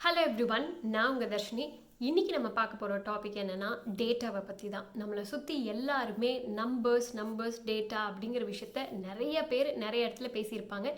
Hello everyone, நான் உங்கள் தர்ஷினி. இன்றைக்கி நம்ம பார்க்க போகிற டாபிக் என்னென்னா டேட்டாவை பற்றி தான். நம்மளை சுற்றி எல்லாருமே நம்பர்ஸ் டேட்டா அப்படிங்கிற விஷயத்த நிறைய பேர் நிறைய இடத்துல பேசியிருப்பாங்க.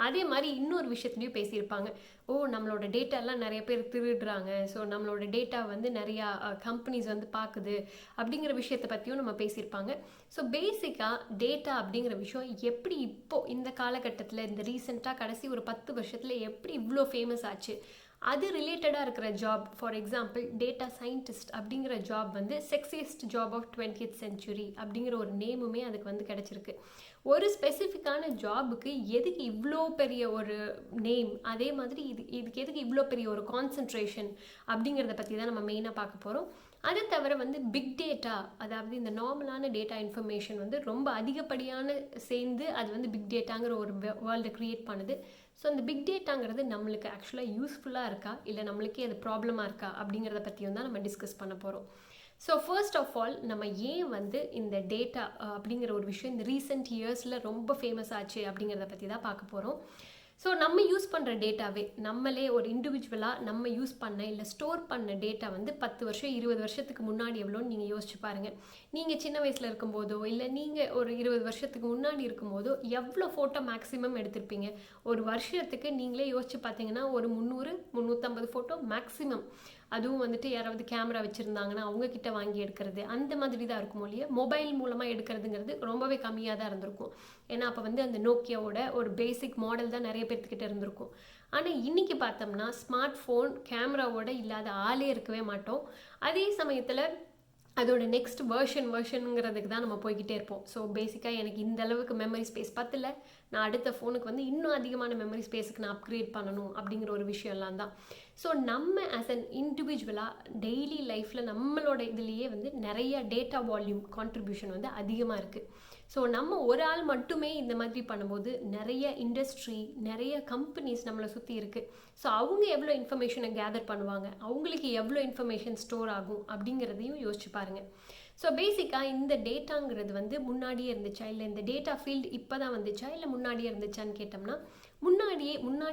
அதே மாதிரி இன்னொரு விஷயத்துலையும் பேசியிருப்பாங்க. நம்மளோட டேட்டாலாம் நிறைய பேர் திருடுறாங்க, ஸோ நம்மளோட டேட்டா வந்து நிறையா கம்பெனிஸ் வந்து பார்க்குது அப்படிங்கிற விஷயத்தை பற்றியும் நம்ம பேசியிருப்பாங்க. ஸோ பேசிக்காக டேட்டா அப்படிங்கிற விஷயம் எப்படி இப்போது இந்த காலகட்டத்தில் இந்த ரீசெண்டாக கடைசி ஒரு 10 வருஷத்தில் எப்படி இவ்வளோ ஃபேமஸ் ஆச்சு, அது ரிலேட்டடாக இருக்கிற job. For example data scientist அப்படிங்கிற ஜாப் வந்து sexiest job of 20th century அப்படிங்கிற ஒரு நேமுமே அதுக்கு வந்து கிடச்சிருக்கு. ஒரு ஸ்பெசிஃபிக்கான ஜாபுக்கு எதுக்கு இவ்வளோ பெரிய ஒரு நேம், அதே மாதிரி இதுக்கு எதுக்கு இவ்வளோ பெரிய ஒரு கான்சன்ட்ரேஷன் அப்படிங்கிறத பற்றி தான் நம்ம மெயினாக பார்க்க போகிறோம். அதை தவிர வந்து பிக் டேட்டா, அதாவது இந்த நார்மலான டேட்டா இன்ஃபர்மேஷன் வந்து ரொம்ப அதிகப்படியான சேர்ந்து அது வந்து பிக் டேட்டாங்கிற ஒரு வேர்ல்டை க்ரியேட் பண்ணுது. ஸோ அந்த பிக் டேட்டாங்கிறது நம்மளுக்கு ஆக்சுவலாக யூஸ்ஃபுல்லாக இருக்கா, இல்லை நம்மளுக்கே அது ப்ராப்ளமாக இருக்கா அப்படிங்கிறத பற்றியும் தான் நம்ம டிஸ்கஸ் பண்ண போகிறோம். ஸோ ஃபர்ஸ்ட் ஆஃப் ஆல் நம்ம ஏன் வந்து இந்த டேட்டா அப்படிங்கிற ஒரு விஷயம் இந்த ரீசெண்ட் இயர்ஸில் ரொம்ப ஃபேமஸ் ஆச்சு அப்படிங்கிறத பற்றி தான் பார்க்க போகிறோம். ஸோ நம்ம யூஸ் பண்ணுற டேட்டாவே, நம்மளே ஒரு இண்டிவிஜுவலாக நம்ம யூஸ் பண்ண இல்லை ஸ்டோர் பண்ண டேட்டா வந்து 10 வருஷம் 20 வருஷத்துக்கு முன்னாடி எவ்வளோன்னு நீங்கள் யோசிச்சு பாருங்கள். நீங்கள் சின்ன வயசில் இருக்கும்போதோ இல்லை நீங்கள் ஒரு 20 வருஷத்துக்கு முன்னாடி இருக்கும்போதோ எவ்வளோ ஃபோட்டோ மேக்ஸிமம் எடுத்திருப்பீங்க? ஒரு வருஷத்துக்கு நீங்களே யோசிச்சு பார்த்தீங்கன்னா ஒரு 300-350 ஃபோட்டோ மேக்ஸிமம். அதுவும் வந்துட்டு யாராவது கேமரா வச்சுருந்தாங்கன்னா அவங்கக்கிட்ட வாங்கி எடுக்கிறது அந்த மாதிரி தான் இருக்கும் இல்லையா? மொபைல் மூலமாக எடுக்கிறதுங்கிறது ரொம்பவே கம்மியாக தான் இருந்திருக்கும். ஏன்னா அப்போ வந்து அந்த நோக்கியாவோட ஒரு பேசிக் மாடல் தான் நிறைய பேர்த்துக்கிட்ட இருந்திருக்கும். ஆனால் இன்றைக்கி பார்த்தோம்னா ஸ்மார்ட் ஃபோன் கேமராவோட இல்லாத ஆளே இருக்கவே மாட்டோம். அதே சமயத்தில் அதோட நெக்ஸ்ட் வேர்ஷனுங்கிறதுக்கு தான் நம்ம போய்கிட்டே இருப்போம். ஸோ பேசிக்காக எனக்கு இந்த அளவுக்கு மெமரி ஸ்பேஸ் பத்தல, நான் அடுத்த ஃபோனுக்கு வந்து இன்னும் அதிகமான மெமரி ஸ்பேஸுக்கு நான் அப்கிரேட் பண்ணணும் அப்படிங்கிற ஒரு விஷயம்லாம் தான். ஸோ நம்ம ஆஸ் அன் இண்டிவிஜுவலாக டெய்லி லைஃப்பில் நம்மளோட இதுலேயே வந்து நிறைய டேட்டா வால்யூம் கான்ட்ரிபியூஷன் வந்து அதிகமாக இருக்குது. ஸோ நம்ம ஒரு ஆள் மட்டுமே இந்த மாதிரி பண்ணும்போது நிறைய இண்டஸ்ட்ரி, நிறைய கம்பெனிஸ் நம்மளை சுற்றி இருக்குது. ஸோ அவங்க எவ்வளோ இன்ஃபர்மேஷனை கேதர் பண்ணுவாங்க, அவங்களுக்கு எவ்வளோ இன்ஃபர்மேஷன் ஸ்டோர் ஆகும் அப்படிங்கிறதையும் யோசிச்சு பாருங்கள். ஸோ பேசிக்காக இந்த டேட்டாங்கிறது வந்து முன்னாடியே இருந்துச்சா, இல்லை இந்த டேட்டா ஃபீல்டு இப்போ தான் வந்துச்சா, இல்லை முன்னாடியே இருந்துச்சான்னு கேட்டோம்னா முன்னாடி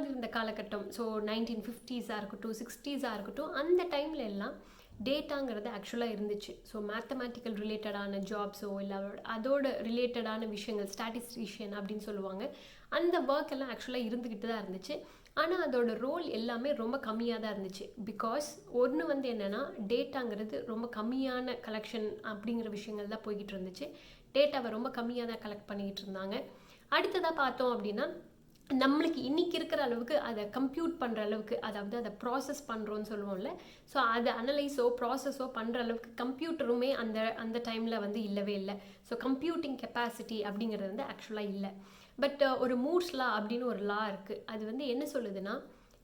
இருந்த காலகட்டம். ஸோ 1950s இருக்கட்டும் 60s இருக்கட்டும், அந்த டைமில் எல்லாம் டேட்டாங்கிறது ஆக்சுவலாக இருந்துச்சு. ஸோ மேத்தமேட்டிக்கல் ரிலேட்டடான ஜாப்ஸோ இல்லை அதோட ரிலேட்டடான விஷயங்கள், ஸ்டாட்டிஸ்டிஷியன் அப்படின்னு சொல்லுவாங்க, அந்த ஒர்க் எல்லாம் ஆக்சுவலாக இருந்துக்கிட்டு தான் இருந்துச்சு. ஆனால் அதோட ரோல் எல்லாமே ரொம்ப கம்மியாக தான் இருந்துச்சு. பிகாஸ் ஒன்று வந்து என்னென்னா டேட்டாங்கிறது ரொம்ப கம்மியான கலெக்ஷன் அப்படிங்கிற விஷயங்கள் தான் போய்கிட்டு இருந்துச்சு. டேட்டாவை ரொம்ப கம்மியாக தான் கலெக்ட் பண்ணிக்கிட்டு இருந்தாங்க. அடுத்ததாக பார்த்தோம் அப்படின்னா நம்மளுக்கு இன்றைக்கி இருக்கிற அளவுக்கு அதை கம்ப்யூட் பண்ணுற அளவுக்கு, அதாவது அதை ப்ராசஸ் பண்ணுறோன்னு சொல்லுவோம்ல, ஸோ அதை அனலைஸோ ப்ராசஸோ பண்ணுற அளவுக்கு கம்ப்யூட்டருமே அந்த டைமில் வந்து இல்லவே இல்லை. ஸோ கம்ப்யூட்டிங் கெப்பாசிட்டி அப்படிங்கிறது வந்து ஆக்சுவலாக இல்லை. பட் ஒரு மூர்ஸ் லா அப்படின்னு ஒரு லா இருக்குது. அது வந்து என்ன சொல்லுதுன்னா,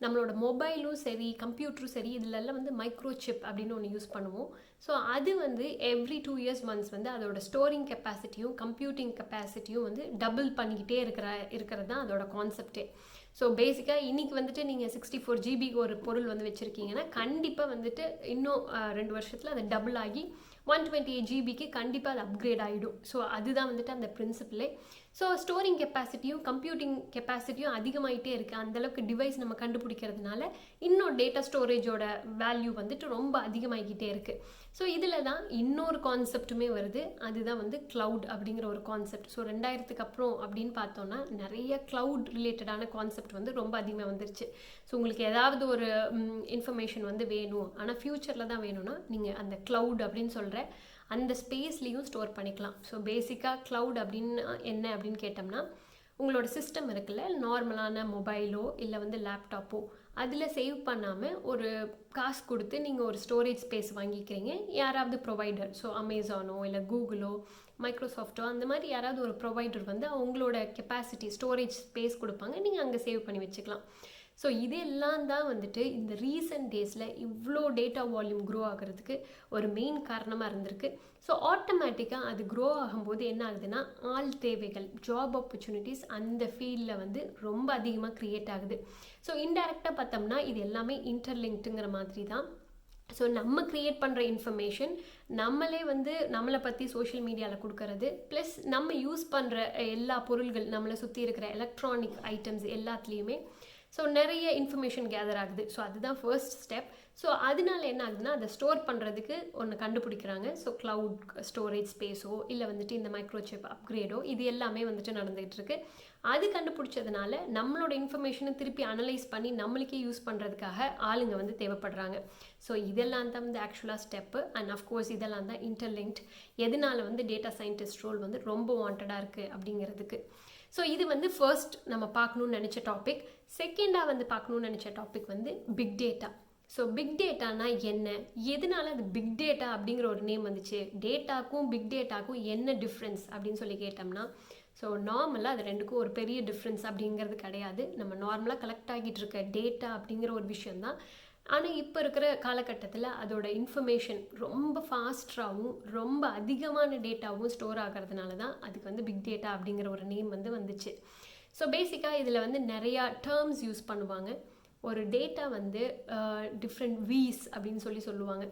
நம்மளோட மொபைலும் சரி கம்ப்யூட்டரும் சரி இதிலெல்லாம் வந்து மைக்ரோசிப் அப்படின்னு ஒன்று யூஸ் பண்ணுவோம். ஸோ அது வந்து எவ்ரி 2 years ஒன்ஸ் வந்து அதோட ஸ்டோரிங் கெப்பாசிட்டியும் கம்ப்யூட்டிங் கெப்பாசிட்டியும் வந்து டபுள் பண்ணிக்கிட்டே இருக்கிறது தான் அதோட கான்செப்டே. ஸோ பேசிக்காக இன்றைக்கி வந்துட்டு நீங்கள் 64 GB ஒரு பொருள் வந்து வச்சுருக்கீங்கன்னா கண்டிப்பாக வந்துட்டு இன்னும் 2 வருஷத்தில் அது டபுள் ஆகி 128 GB கண்டிப்பாக அது அப்கிரேட் ஆகிடும். ஸோ அதுதான் வந்துட்டு அந்த பிரின்சிபிளே. ஸோ ஸ்டோரிங் கெப்பாசிட்டியும் கம்ப்யூட்டிங் கெப்பாசிட்டியும் அதிகமாகிட்டே இருக்குது. அந்தளவுக்கு டிவைஸ் நம்ம கண்டுபிடிக்கிறதுனால இன்னும் டேட்டா ஸ்டோரேஜோட வேல்யூ வந்துட்டு ரொம்ப அதிகமாகிக்கிட்டே இருக்குது. ஸோ இதில் தான் இன்னொரு கான்செப்ட்டுமே வருது, அதுதான் வந்து க்ளவுட் அப்படிங்கிற ஒரு கான்செப்ட். ஸோ 2000க்கு அப்புறம் அப்படின்னு பார்த்தோன்னா நிறைய க்ளவுட் ரிலேட்டடான கான்செப்ட் வந்து ரொம்ப அதிகமாக வந்துருச்சு. ஸோ உங்களுக்கு ஏதாவது ஒரு இன்ஃபர்மேஷன் வந்து வேணும், ஆனால் ஃப்யூச்சரில் தான் வேணும்னா நீங்கள் அந்த க்ளவுட் அப்படின்னு சொல்கிற அந்த ஸ்பேஸ்லேயும் ஸ்டோர் பண்ணிக்கலாம். ஸோ பேசிக்காக க்ளவுட் அப்படின்னு என்ன அப்படின்னு கேட்டோம்னா, உங்களோட சிஸ்டம் இருக்குல்ல, நார்மலான மொபைலோ இல்லை வந்து லேப்டாப்போ, அதில் சேவ் பண்ணாமல் ஒரு காசு கொடுத்து நீங்கள் ஒரு ஸ்டோரேஜ் ஸ்பேஸ் வாங்கிக்கிறீங்க. யாராவது ப்ரொவைடர், ஸோ அமேசானோ இல்லை கூகுளோ மைக்ரோசாஃப்ட்டோ அந்த மாதிரி யாராவது ஒரு ப்ரொவைடர் வந்து அவங்களோட கெப்பாசிட்டி ஸ்டோரேஜ் ஸ்பேஸ் கொடுப்பாங்க, நீங்கள் அங்கே சேவ் பண்ணி வச்சுக்கலாம். ஸோ இதெல்லாம் தான் வந்துட்டு இந்த ரீசெண்ட் டேஸில் இவ்வளோ டேட்டா வால்யூம் க்ரோ ஆகிறதுக்கு ஒரு மெயின் காரணமாக இருந்திருக்கு. ஸோ ஆட்டோமேட்டிக்காக அது க்ரோ ஆகும்போது என்ன ஆகுதுன்னா, ஆள் தேவைகள், ஜாப் ஆப்பர்ச்சுனிட்டிஸ் அந்த ஃபீல்டில் வந்து ரொம்ப அதிகமாக க்ரியேட் ஆகுது. ஸோ இன்டெரக்டாக பார்த்தோம்னா இது எல்லாமே இன்டர்லிங்க்டுங்கிற மாதிரி தான். ஸோ நம்ம க்ரியேட் பண்ணுற இன்ஃபர்மேஷன் நம்மளே வந்து நம்மளை பற்றி சோஷியல் மீடியாவில் கொடுக்கறது, ப்ளஸ் நம்ம யூஸ் பண்ணுற எல்லா பொருள்கள், நம்மளை சுற்றி இருக்கிற எலக்ட்ரானிக் ஐட்டம்ஸ் எல்லாத்துலேயுமே ஸோ நிறைய இன்ஃபர்மேஷன் கேதர் ஆகுது. ஸோ அதுதான் ஃபர்ஸ்ட் ஸ்டெப். ஸோ அதனால என்ன ஆகுதுன்னா அதை ஸ்டோர் பண்ணுறதுக்கு ஒன்று கண்டுபிடிக்கிறாங்க. ஸோ க்ளவுட் ஸ்டோரேஜ் ஸ்பேஸோ இல்லை வந்துட்டு இந்த மைக்ரோசிப் அப்கிரேடோ இது எல்லாமே வந்துட்டு நடந்துகிட்டு இருக்கு. அது கண்டுபிடிச்சதுனால நம்மளோட இன்ஃபர்மேஷனை திருப்பி அனலைஸ் பண்ணி நம்மளுக்கே யூஸ் பண்ணுறதுக்காக ஆளுங்க வந்து தேவைப்படுறாங்க. ஸோ இதெல்லாம் தான் வந்து ஆக்சுவலாக ஸ்டெப்பு. அண்ட் அஃப்கோர்ஸ் இதெல்லாம் தான் இன்டர்லிங்க்ட். எதனால வந்து டேட்டா சயின்டிஸ்ட் ரோல் வந்து ரொம்ப வாண்டடாக இருக்குது அப்படிங்கிறதுக்கு. ஸோ இது வந்து ஃபர்ஸ்ட் நம்ம பார்க்கணுன்னு நினச்ச டாபிக். செகண்டாக வந்து பார்க்கணுன்னு நினச்ச டாபிக் வந்து பிக் டேட்டா. ஸோ பிக் டேட்டானா என்ன, எதனால அது பிக் டேட்டா அப்படிங்கிற ஒரு நேம் வந்துச்சு, டேட்டாக்கும் பிக் டேட்டாக்கும் என்ன டிஃப்ரென்ஸ் அப்படின்னு சொல்லி கேட்டோம்னா, ஸோ நார்மலாக அது ரெண்டுக்கும் ஒரு பெரிய டிஃப்ரென்ஸ் அப்படிங்கிறது கிடையாது. நம்ம நார்மலாக கலெக்ட் ஆகிட்டு இருக்க டேட்டா அப்படிங்கிற ஒரு விஷயந்தான். ஆனால் இப்போ இருக்கிற காலகட்டத்தில் அதோட இன்ஃபர்மேஷன் ரொம்ப ஃபாஸ்ட்டாகவும் ரொம்ப அதிகமான டேட்டாவும் ஸ்டோர் ஆகிறதுனால தான் அதுக்கு வந்து பிக் டேட்டா அப்படிங்கிற ஒரு நேம் வந்து வந்துச்சு. ஸோ பேசிக்காக இதில் வந்து நிறையா டேர்ம்ஸ் யூஸ் பண்ணுவாங்க. ஒரு டேட்டா வந்து டிஃப்ரெண்ட் வீஸ் அப்படின்னு சொல்லுவாங்க.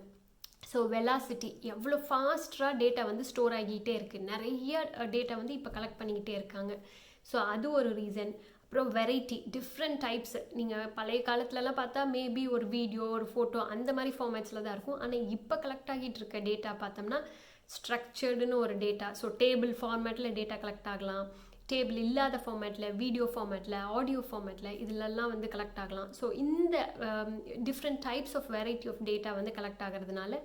ஸோ வெலாசிட்டி, எவ்வளோ ஃபாஸ்ட்டாக டேட்டா வந்து ஸ்டோர் ஆகிக்கிட்டே இருக்குது, நிறைய டேட்டா வந்து இப்போ கலெக்ட் பண்ணிக்கிட்டே இருக்காங்க. ஸோ அது ஒரு ரீசன். அப்புறம் வெரைட்டி, டிஃப்ரெண்ட் டைப்ஸ். நீங்கள் பழைய காலத்துலலாம் பார்த்தா மேபி ஒரு வீடியோ ஒரு ஃபோட்டோ அந்த மாதிரி ஃபார்மேட்ஸில் தான் இருக்கும். ஆனால் இப்போ கலெக்ட் ஆகிட்டு இருக்க டேட்டா பார்த்தோம்னா ஸ்ட்ரக்சர்டுன்னு ஒரு டேட்டா. ஸோ டேபிள் ஃபார்மேட்டில் டேட்டா கலெக்ட் ஆகலாம், டேபிள் இல்லாத ஃபார்மேட்டில், வீடியோ ஃபார்மேட்டில், ஆடியோ ஃபார்மேட்டில், இதிலெல்லாம் வந்து கலெக்ட் ஆகலாம். ஸோ இந்த different types of variety of data வந்து கலெக்ட் ஆகிறதுனால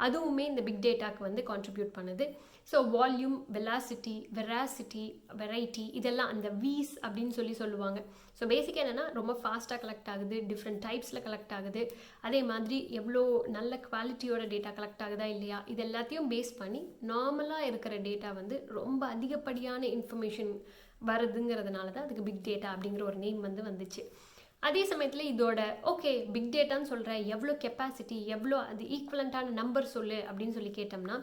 அதுவுமே இந்த பிக் டேட்டாக்கு வந்து கான்ட்ரிபியூட் பண்ணுது. So volume, velocity, veracity, variety, இதெல்லாம் அந்த வீஸ் அப்படின்னு சொல்லுவாங்க. ஸோ பேசிக்காக என்னென்னா ரொம்ப ஃபாஸ்ட்டாக கலெக்ட் ஆகுது, டிஃப்ரெண்ட் டைப்ஸில் கலெக்ட் ஆகுது, அதே மாதிரி எவ்வளோ நல்ல குவாலிட்டியோட டேட்டா கலெக்ட் ஆகுதா இல்லையா, இது எல்லாத்தையும் பேஸ் பண்ணி நார்மலாக இருக்கிற டேட்டா வந்து ரொம்ப அதிகப்படியான இன்ஃபர்மேஷன் வருதுங்கிறதுனால தான் அதுக்கு பிக் டேட்டா அப்படிங்கிற ஒரு நேம் வந்து வந்துச்சு. அதே சமயத்தில் இதோட ஓகே பிக் டேட்டான்னு சொல்கிறேன், எவ்வளோ கெப்பாசிட்டி, எவ்வளோ அது ஈக்குவலண்ட்டான நம்பர் சொல்லு அப்படின்னு சொல்லி கேட்டோம்னா,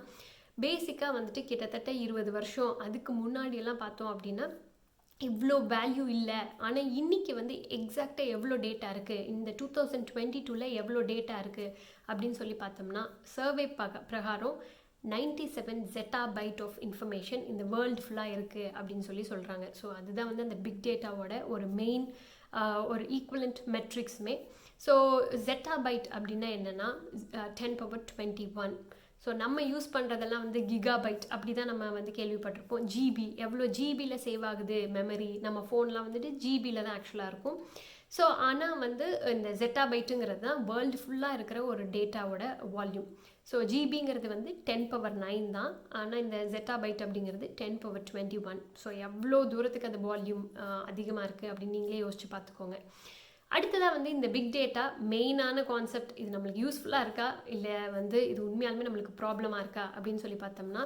பேசிக்காக வந்துட்டு கிட்டத்தட்ட 20 வருஷம் அதுக்கு முன்னாடியெல்லாம் பார்த்தோம் அப்படின்னா இவ்வளோ வேல்யூ இல்லை. ஆனால் இன்றைக்கி வந்து எக்ஸாக்டாக எவ்வளோ டேட்டா இருக்குது, இந்த 2022 எவ்வளோ டேட்டா இருக்குது அப்படின்னு சொல்லி பார்த்தோம்னா, சர்வே பிரகாரம் 97 zettabyte ஆஃப் இன்ஃபர்மேஷன் இந்த வேர்ல்டு ஃபுல்லாக இருக்குது அப்படின்னு சொல்கிறாங்க. ஸோ அதுதான் வந்து அந்த பிக் டேட்டாவோட ஒரு மெயின் ஒரு ஈக்குவலண்ட் மெட்ரிக்ஸுமே. ஸோ zettabyte அப்படின்னா என்னென்னா 10^21. ஸோ நம்ம யூஸ் பண்ணுறதெல்லாம் வந்து கிகாபைட் அப்படி தான் நம்ம வந்து கேள்விப்பட்டிருப்போம். ஜிபி, எவ்வளோ ஜிபியில் சேவ் ஆகுது மெமரி, நம்ம ஃபோன்லாம் வந்துட்டு ஜிபியில் தான் ஆக்சுவலாக இருக்கும். ஸோ ஆனால் வந்து இந்த zettabyteங்கிறது தான் வேர்ல்டு ஃபுல்லாக இருக்கிற ஒரு டேட்டாவோட வால்யூம். ஸோ ஜிபிங்கிறது வந்து 10^9 தான், ஆனால் இந்த zettabyte அப்படிங்கிறது 10^21. ஸோ எவ்வளோ தூரத்துக்கு அந்த வால்யூம் அதிகமாக இருக்குது அப்படின்னு நீங்களே யோசிச்சு பார்த்துக்கோங்க. அடுத்ததாக வந்து இந்த பிக் டேட்டா மெயினான கான்செப்ட், இது நம்மளுக்கு யூஸ்ஃபுல்லாக இருக்கா இல்லை வந்து இது உண்மையாலுமே நம்மளுக்கு ப்ராப்ளமாக இருக்கா அப்படின்னு சொல்லி பார்த்தோம்னா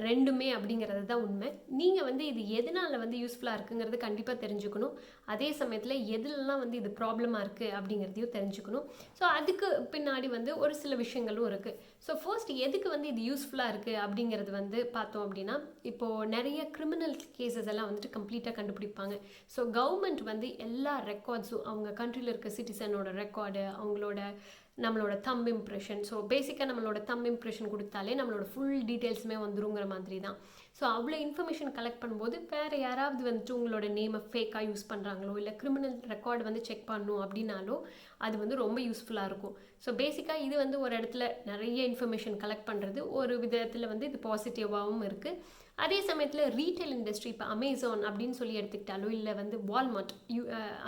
ரெண்டுமே அப்படிங்கிறது தான் உண்மை. நீங்கள் வந்து இது எதனால் வந்து யூஸ்ஃபுல்லாக இருக்குங்கிறது கண்டிப்பாக தெரிஞ்சுக்கணும். அதே சமயத்தில் எதுலலாம் வந்து இது ப்ராப்ளமாக இருக்குது அப்படிங்கிறதையும் தெரிஞ்சுக்கணும். ஸோ அதுக்கு பின்னாடி வந்து ஒரு சில விஷயங்களும் இருக்குது. ஸோ ஃபர்ஸ்ட் எதுக்கு வந்து இது யூஸ்ஃபுல்லாக இருக்குது அப்படிங்கிறது வந்து பார்த்தோம் அப்படின்னா, இப்போது நிறைய கிரிமினல் கேசஸ் எல்லாம் வந்துட்டு கம்ப்ளீட்டாக கண்டுபிடிப்பாங்க. ஸோ கவர்மெண்ட் வந்து எல்லா ரெக்கார்ட்ஸும் அவங்க கண்ட்ரியில் இருக்க சிட்டிசனோட ரெக்கார்டு, அவங்களோட நம்மளோட தம் இம்ப்ரெஷன், ஸோ பேசிக்காக நம்மளோட தம் இம்ப்ரெஷன் கொடுத்தாலே நம்மளோட ஃபுல் டீட்டெயில்ஸுமே வந்துருங்கிற மாதிரி தான். ஸோ அவ்வளோ இன்ஃபர்மேஷன் கலெக்ட் பண்ணும்போது வேறு யாராவது வந்துட்டு உங்களோட நேமை ஃபேக்காக யூஸ் பண்ணுறாங்களோ இல்லை கிரிமினல் ரெக்கார்டு வந்து செக் பண்ணணும் அப்படின்னாலோ அது வந்து ரொம்ப யூஸ்ஃபுல்லாக இருக்கும். ஸோ பேசிக்காக இது வந்து ஒரு இடத்துல நிறைய இன்ஃபர்மேஷன் கலெக்ட் பண்ணுறது ஒரு விதத்தில் வந்து இது பாசிட்டிவாகவும் இருக்குது. அதே சமயத்தில் ரீட்டைல் இண்டஸ்ட்ரி, இப்போ அமேசான் அப்படின்னு சொல்லி எடுத்துக்கிட்டாலோ இல்லை வந்து வால்மார்ட்,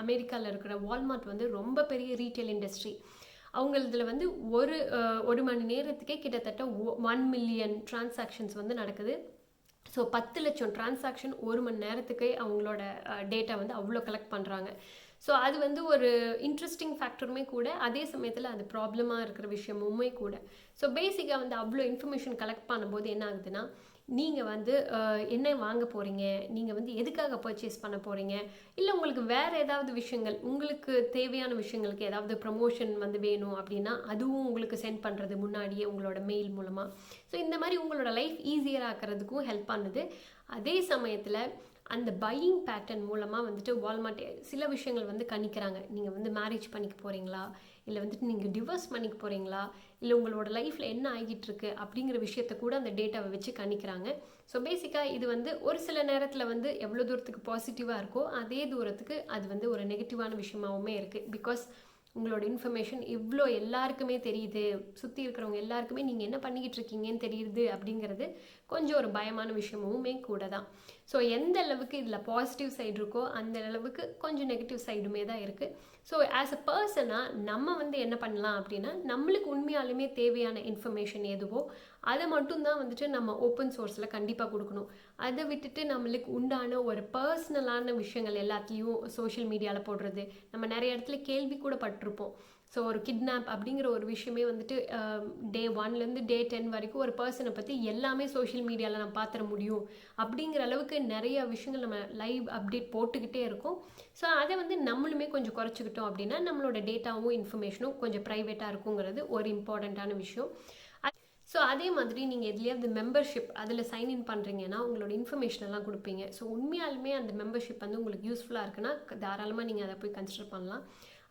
அமெரிக்காவில் இருக்கிற வால்மார்ட் வந்து ரொம்ப பெரிய ரீட்டைல் இண்டஸ்ட்ரி. அவங்களதில் வந்து ஒரு மணி நேரத்துக்கே கிட்டத்தட்ட 1 மில்லியன் டிரான்சாக்ஷன்ஸ் வந்து நடக்குது. ஸோ 10 லட்சம் டிரான்சாக்ஷன் ஒரு மணி நேரத்துக்கே அவங்களோட டேட்டா வந்து அவ்வளோ கலெக்ட் பண்ணுறாங்க. ஸோ அது வந்து ஒரு இன்ட்ரெஸ்டிங் ஃபேக்டருமே கூட, அதே சமயத்தில் அது ப்ராப்ளமாக இருக்கிற விஷயமுமே கூட. ஸோ பேசிக்காக வந்து அவ்வளோ இன்ஃபர்மேஷன் கலெக்ட் பண்ணும்போது என்ன ஆகுதுன்னா, நீங்கள் வந்து என்ன வாங்க போகிறீங்க, நீங்கள் வந்து எதுக்காக பர்ச்சேஸ் பண்ண போகிறீங்க, இல்லை உங்களுக்கு வேறு ஏதாவது விஷயங்கள், உங்களுக்கு தேவையான விஷயங்களுக்கு ஏதாவது ப்ரமோஷன் வந்து வேணும் அப்படின்னா அதுவும் உங்களுக்கு சென்ட் பண்ணுறது முன்னாடியே உங்களோட மெயில் மூலமாக. ஸோ இந்த மாதிரி உங்களோட லைஃப் ஈஸியர் ஆக்கிறதுக்கும் ஹெல்ப் பண்ணுது. அதே சமயத்தில் அந்த பையிங் பேட்டர்ன் மூலமாக வந்துட்டு வால்மார்ட் சில விஷயங்கள் வந்து கணிக்கிறாங்க. நீங்கள் வந்து மேரேஜ் பண்ணிக்க போகிறீங்களா, இல்லை வந்துட்டு நீங்கள் டிவோர்ஸ் பண்ணிக்க போகிறீங்களா, இல்லை உங்களோட லைஃப்பில் என்ன ஆகிட்டு இருக்கு அப்படிங்கிற விஷயத்த கூட அந்த டேட்டாவை வச்சு கணிக்கிறாங்க. ஸோ பேசிக்காக இது வந்து ஒரு சில நேரத்தில் வந்து எவ்வளோ தூரத்துக்கு பாசிட்டிவாக இருக்கோ அதே தூரத்துக்கு அது வந்து ஒரு நெகட்டிவான விஷயமாகவுமே இருக்குது. பிகாஸ் உங்களோட இன்ஃபர்மேஷன் இவ்வளோ எல்லாருக்குமே தெரியுது, சுற்றி இருக்கிறவங்க எல்லாருக்குமே நீங்கள் என்ன பண்ணிக்கிட்டு இருக்கீங்கன்னு தெரியுது அப்படிங்கிறது கொஞ்சம் ஒரு பயமான விஷயமுமே கூட தான். ஸோ எந்த அளவுக்கு இதில் பாசிட்டிவ் சைடு இருக்கோ அந்த அளவுக்கு கொஞ்சம் நெகட்டிவ் சைடுமே தான் இருக்குது. ஸோ ஆஸ் அ பர்சனாக நம்ம வந்து என்ன பண்ணலாம் அப்படின்னா, நம்மளுக்கு உண்மையாலுமே தேவையான இன்ஃபர்மேஷன் எதுவோ அதை மட்டும்தான் வந்துட்டு நம்ம ஓப்பன் சோர்ஸில் கண்டிப்பாக கொடுக்கணும். அதை விட்டுட்டு நம்மளுக்கு உண்டான ஒரு பர்சனலான விஷயங்கள் எல்லாத்தையும் சோஷியல் மீடியாவில் போடுறது, நம்ம நிறைய இடத்துல கேள்வி கூட பட்டிருப்போம். ஸோ ஒரு கிட்னாப் அப்படிங்கிற ஒரு விஷயமே வந்துட்டு டே 1லேருந்து டே 10 வரைக்கும் ஒரு பர்சனை பற்றி எல்லாமே சோஷியல் மீடியாவில் நம்ம பார்த்துட முடியும் அப்படிங்கிற அளவுக்கு நிறைய விஷயங்கள் நம்ம லைவ் அப்டேட் போட்டுக்கிட்டே இருக்கோம். ஸோ அதை வந்து நம்மளுமே கொஞ்சம் குறைச்சிக்கிட்டோம் அப்படின்னா நம்மளோட டேட்டாவும் இன்ஃபர்மேஷனும் கொஞ்சம் ப்ரைவேட்டாக இருக்குங்கிறது ஒரு இம்பார்ட்டண்ட்டான விஷயம். ஸோ அதே மாதிரி நீங்கள் எதுலேயாவது மெம்பர்ஷிப் அதில் சைன்இன் பண்ணுறீங்கன்னா உங்களோட இன்ஃபர்மேஷன் எல்லாம் கொடுப்பீங்க. ஸோ உண்மையாலுமே அந்த மெம்பர்ஷிப் வந்து உங்களுக்கு யூஸ்ஃபுல்லாக இருக்குன்னா தாராளமாக நீங்கள் அதை போய் கன்சிடர் பண்ணலாம்.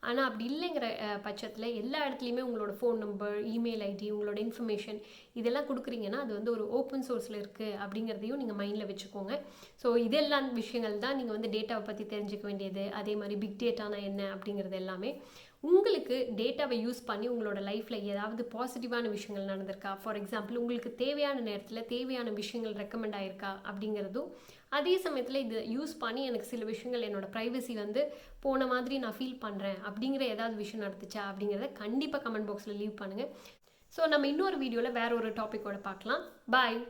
ஆனால் அப்படி இல்லைங்கிற பட்சத்தில் எல்லா இடத்துலையுமே உங்களோட ஃபோன் நம்பர், இமெயில் ஐடி, உங்களோட இன்ஃபர்மேஷன் இதெல்லாம் கொடுக்குறீங்கன்னா அது வந்து ஒரு ஓப்பன் சோர்ஸில் இருக்குது அப்படிங்கிறதையும் நீங்கள் மைண்டில் வச்சுக்கோங்க. ஸோ இதெல்லாம் விஷயங்கள் தான் நீங்கள் வந்து டேட்டாவை பற்றி தெரிஞ்சுக்க வேண்டியது. அதே மாதிரி பிக் டேட்டானா என்ன அப்படிங்கிறது எல்லாமே உங்களுக்கு டேட்டாவை யூஸ் பண்ணி உங்களோட லைஃப்பில் ஏதாவது பாசிட்டிவான விஷயங்கள் நடந்திருக்கா, ஃபார் எக்ஸாம்பிள் உங்களுக்கு தேவையான நேரத்தில் தேவையான விஷயங்கள் ரெக்கமெண்ட் ஆயிருக்கா அப்படிங்கிறதும், அதே சமயத்தில் இது யூஸ் பண்ணி எனக்கு சில விஷயங்கள் என்னோட ப்ரைவசி வந்து போன மாதிரி நான் ஃபீல் பண்ணுறேன் அப்படிங்கிற ஏதாவது விஷயம் நடந்துச்சா அப்படிங்கிறத கண்டிப்பாக கமெண்ட் பாக்ஸில் லீவ் பண்ணுங்கள். ஸோ நம்ம இன்னொரு வீடியோவில் வேற ஒரு டாப்பிக்கோட பார்க்கலாம். பாய்.